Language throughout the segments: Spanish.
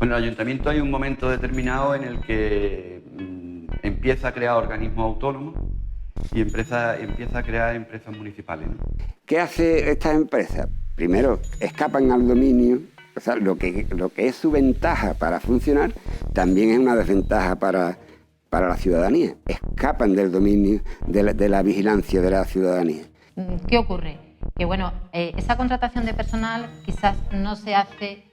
Bueno, el ayuntamiento hay un momento determinado en el que empieza a crear organismos autónomos y empieza a crear empresas municipales, ¿no? ¿Qué hace estas empresas? Primero, escapan al dominio, o sea, lo que es su ventaja para funcionar, también es una desventaja para la ciudadanía. Escapan del dominio de la vigilancia de la ciudadanía. ¿Qué ocurre? Que bueno, esa contratación de personal quizás no se hace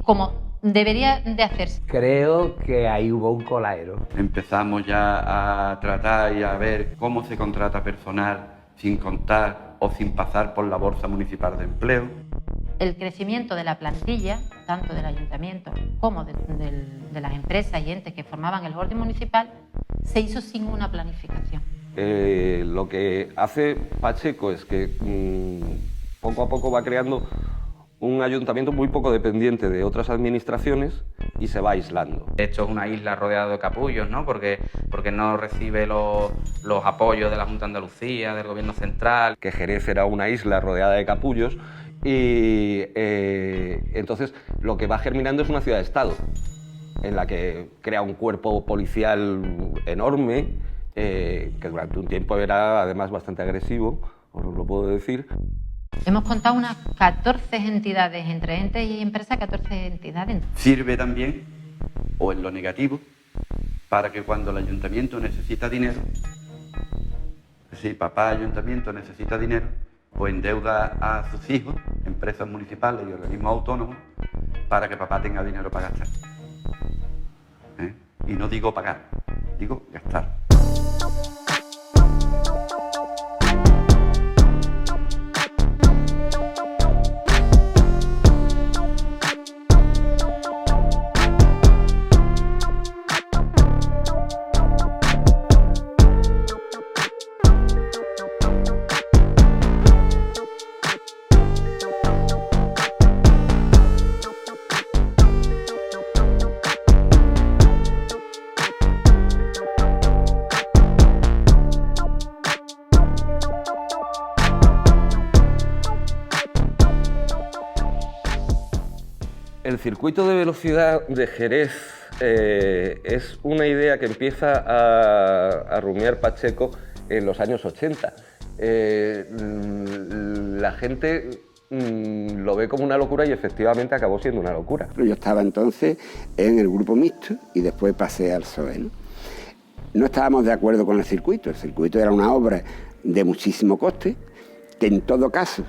como debería de hacerse. Creo que ahí hubo un coladero. Empezamos ya a tratar y a ver cómo se contrata personal sin contar o sin pasar por la Bolsa Municipal de Empleo. El crecimiento de la plantilla, tanto del ayuntamiento como de las empresas y entes que formaban el holding municipal, se hizo sin una planificación. Lo que hace Pacheco es que poco a poco va creando un ayuntamiento muy poco dependiente de otras administraciones y se va aislando. Esto es una isla rodeada de capullos, ¿no? Porque no recibe los apoyos de la Junta de Andalucía, del Gobierno central. Que Jerez era una isla rodeada de capullos y entonces lo que va germinando es una ciudad-estado en la que crea un cuerpo policial enorme que durante un tiempo era además bastante agresivo, os lo puedo decir. Hemos contado unas 14 entidades, entre entes y empresas, 14 entidades. Sirve también, o en lo negativo, para que cuando el ayuntamiento necesita dinero, es decir, papá ayuntamiento necesita dinero, pues endeuda a sus hijos, empresas municipales y organismos autónomos, para que papá tenga dinero para gastar. Y no digo pagar, digo gastar. El circuito de velocidad de Jerez es una idea que empieza a rumiar Pacheco en los años 80. La gente lo ve como una locura y efectivamente acabó siendo una locura. Yo estaba entonces en el grupo mixto y después pasé al PSOE, ¿no? No estábamos de acuerdo con el circuito era una obra de muchísimo coste que en todo caso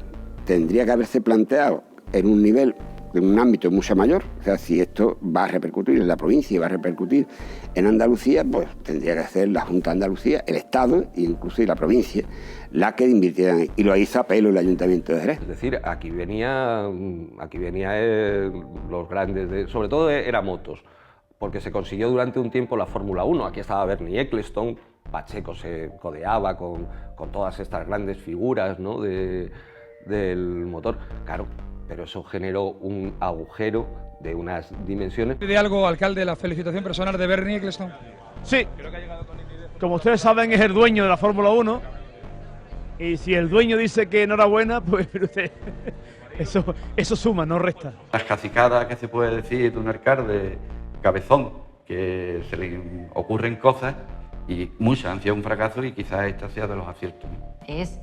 tendría que haberse planteado en un nivel, en un ámbito mucho mayor. O sea, si esto va a repercutir en la provincia y va a repercutir en Andalucía, pues tendría que ser la Junta de Andalucía, el Estado e incluso la provincia la que invirtieran. Y lo hizo a pelo el Ayuntamiento de Jerez. Es decir, aquí venía los grandes, sobre todo era motos, porque se consiguió durante un tiempo la Fórmula 1. Aquí estaba Bernie Ecclestone, Pacheco se codeaba con todas estas grandes figuras, ¿no?, del motor. Claro, pero eso generó un agujero de unas dimensiones. ¿De algo, alcalde, la felicitación personal de Bernie Ecclestone? Sí, como ustedes saben es el dueño de la Fórmula 1 y si el dueño dice que enhorabuena, pues usted, eso suma, no resta. Las cacicadas que se puede decir de un alcalde cabezón, que se le ocurren cosas y muchas han sido un fracaso y quizás esta sea de los aciertos, ¿no? Es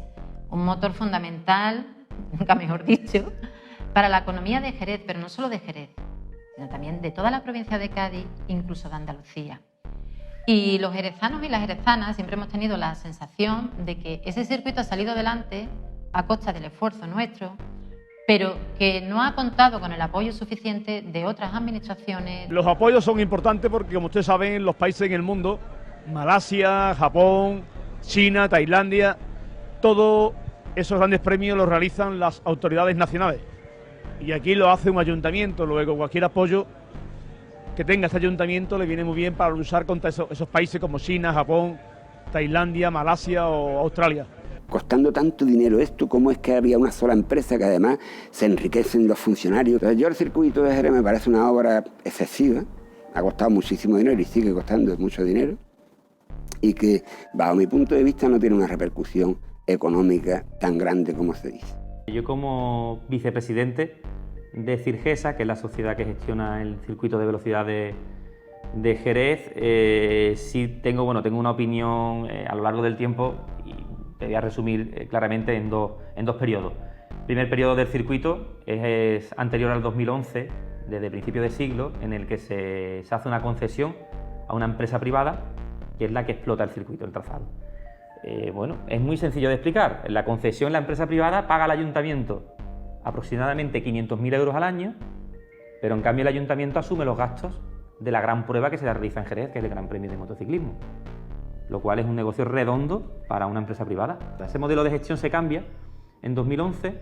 un motor fundamental, nunca mejor dicho, para la economía de Jerez, pero no solo de Jerez, sino también de toda la provincia de Cádiz, incluso de Andalucía. Y los jerezanos y las jerezanas siempre hemos tenido la sensación de que ese circuito ha salido adelante a costa del esfuerzo nuestro, pero que no ha contado con el apoyo suficiente de otras administraciones. Los apoyos son importantes porque, como ustedes saben, los países en el mundo, Malasia, Japón, China, Tailandia, todos esos grandes premios los realizan las autoridades nacionales. Y aquí lo hace un ayuntamiento, luego cualquier apoyo que tenga este ayuntamiento le viene muy bien para luchar contra esos países como China, Japón, Tailandia, Malasia o Australia. Costando tanto dinero esto, ¿cómo es que había una sola empresa que además se enriquecen los funcionarios? Entonces, yo el circuito de Jerez me parece una obra excesiva, ha costado muchísimo dinero y sigue costando mucho dinero, y que bajo mi punto de vista no tiene una repercusión económica tan grande como se dice. Yo como vicepresidente de Cirgesa, que es la sociedad que gestiona el circuito de velocidad de Jerez, sí tengo una opinión a lo largo del tiempo, y te voy a resumir claramente en dos periodos. El primer periodo del circuito es anterior al 2011, desde principios de siglo, en el que se hace una concesión a una empresa privada, que es la que explota el circuito, el trazado. Es muy sencillo de explicar. La concesión, la empresa privada paga al ayuntamiento aproximadamente 500.000 euros al año, pero en cambio el ayuntamiento asume los gastos de la gran prueba que se realiza en Jerez, que es el Gran Premio de Motociclismo, lo cual es un negocio redondo para una empresa privada. Ese modelo de gestión se cambia en 2011,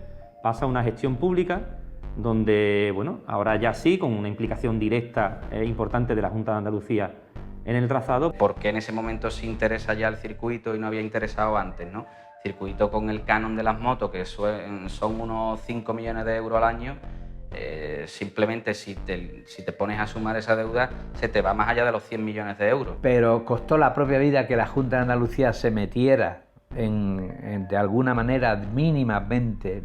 pasa a una gestión pública, donde, ahora ya sí, con una implicación directa e importante de la Junta de Andalucía en el trazado. ¿Por qué en ese momento se interesa ya el circuito y no había interesado antes, ¿no? Circuito con el canon de las motos, que son unos 5 millones de euros al año, simplemente si te pones a sumar esa deuda, se te va más allá de los 100 millones de euros. Pero costó la propia vida que la Junta de Andalucía se metiera de alguna manera mínimamente,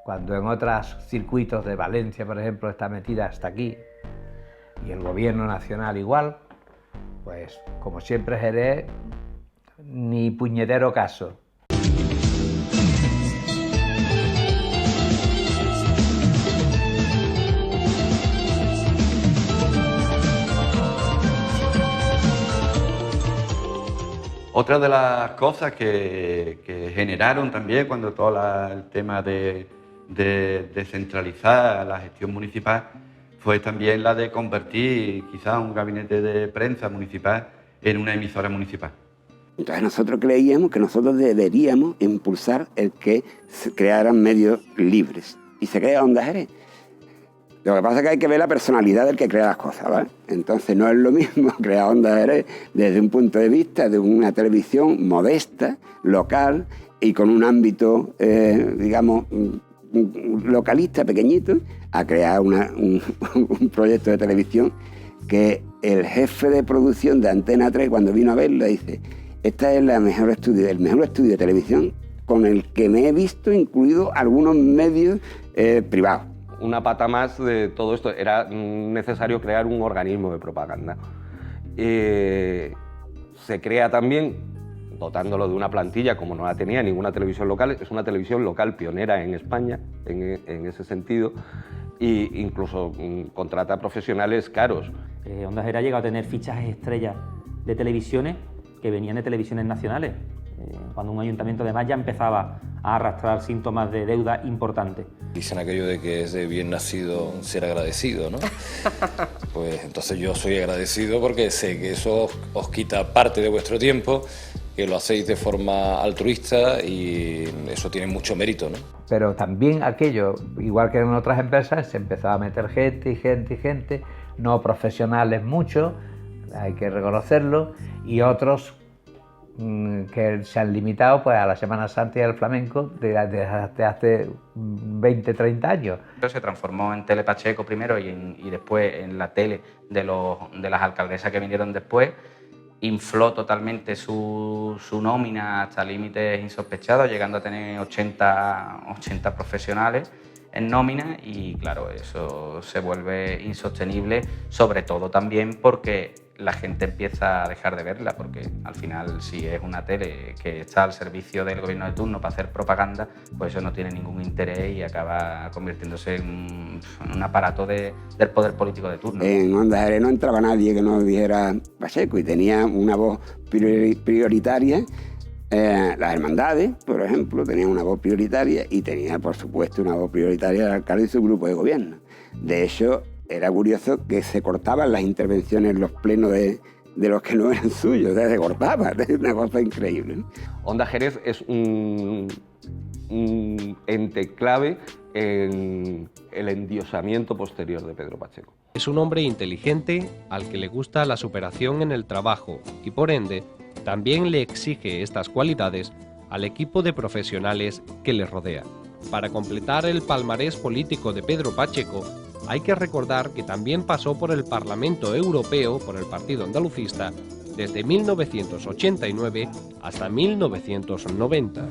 cuando en otros circuitos de Valencia, por ejemplo, está metida hasta aquí, y el gobierno nacional igual, pues como siempre Jerez, ni puñetero caso. Otra de las cosas que generaron también cuando todo el tema de descentralizar la gestión municipal fue también la de convertir quizás un gabinete de prensa municipal en una emisora municipal. Entonces nosotros creíamos que nosotros deberíamos impulsar el que se crearan medios libres, y se crea Onda Jerez. Lo que pasa es que hay que ver la personalidad del que crea las cosas, ¿vale? Entonces no es lo mismo crear Onda Jerez desde un punto de vista de una televisión modesta, local y con un ámbito, localista, pequeñito, a crear un proyecto de televisión que el jefe de producción de Antena 3, cuando vino a verlo, dice: esta es el mejor estudio de televisión con el que me he visto, incluido algunos medios privados. Una pata más de todo esto, era necesario crear un organismo de propaganda. Se crea también, dotándolo de una plantilla como no la tenía ninguna televisión local, es una televisión local pionera en España en ese sentido, e incluso contrata profesionales caros. Onda Jerez ha llegado a tener fichajes estrellas de televisiones que venían de televisiones nacionales, cuando un ayuntamiento además ya empezaba a arrastrar síntomas de deuda importantes. Dicen aquello de que es de bien nacido ser agradecido, ¿no? Pues entonces yo soy agradecido porque sé que eso os quita parte de vuestro tiempo, que lo hacéis de forma altruista y eso tiene mucho mérito, ¿no? Pero también aquello, igual que en otras empresas, se empezó a meter gente, no profesionales mucho, hay que reconocerlo, y otros que se han limitado pues a la Semana Santa y al flamenco desde hace 20, 30 años. Se transformó en Tele Pacheco primero y después en la tele de las alcaldesas que vinieron después. Infló totalmente su nómina hasta límites insospechados, llegando a tener 80 profesionales en nómina, y claro, eso se vuelve insostenible, sobre todo también porque la gente empieza a dejar de verla, porque al final, si es una tele que está al servicio del gobierno de turno para hacer propaganda, pues eso no tiene ningún interés y acaba convirtiéndose en un aparato del poder político de turno. En Onda Jerez no entraba nadie que no dijera Pacheco, y tenía una voz prioritaria. Las hermandades, por ejemplo, tenían una voz prioritaria, y tenía, por supuesto, una voz prioritaria el alcalde y su grupo de gobierno. De hecho, era curioso que se cortaban las intervenciones en los plenos de los que no eran suyos, o sea, se cortaban, es una cosa increíble, ¿no? Onda Jerez es un ente clave en el endiosamiento posterior de Pedro Pacheco. Es un hombre inteligente al que le gusta la superación en el trabajo y, por ende, también le exige estas cualidades al equipo de profesionales que le rodea. Para completar el palmarés político de Pedro Pacheco, hay que recordar que también pasó por el Parlamento Europeo por el Partido Andalucista desde 1989 hasta 1990.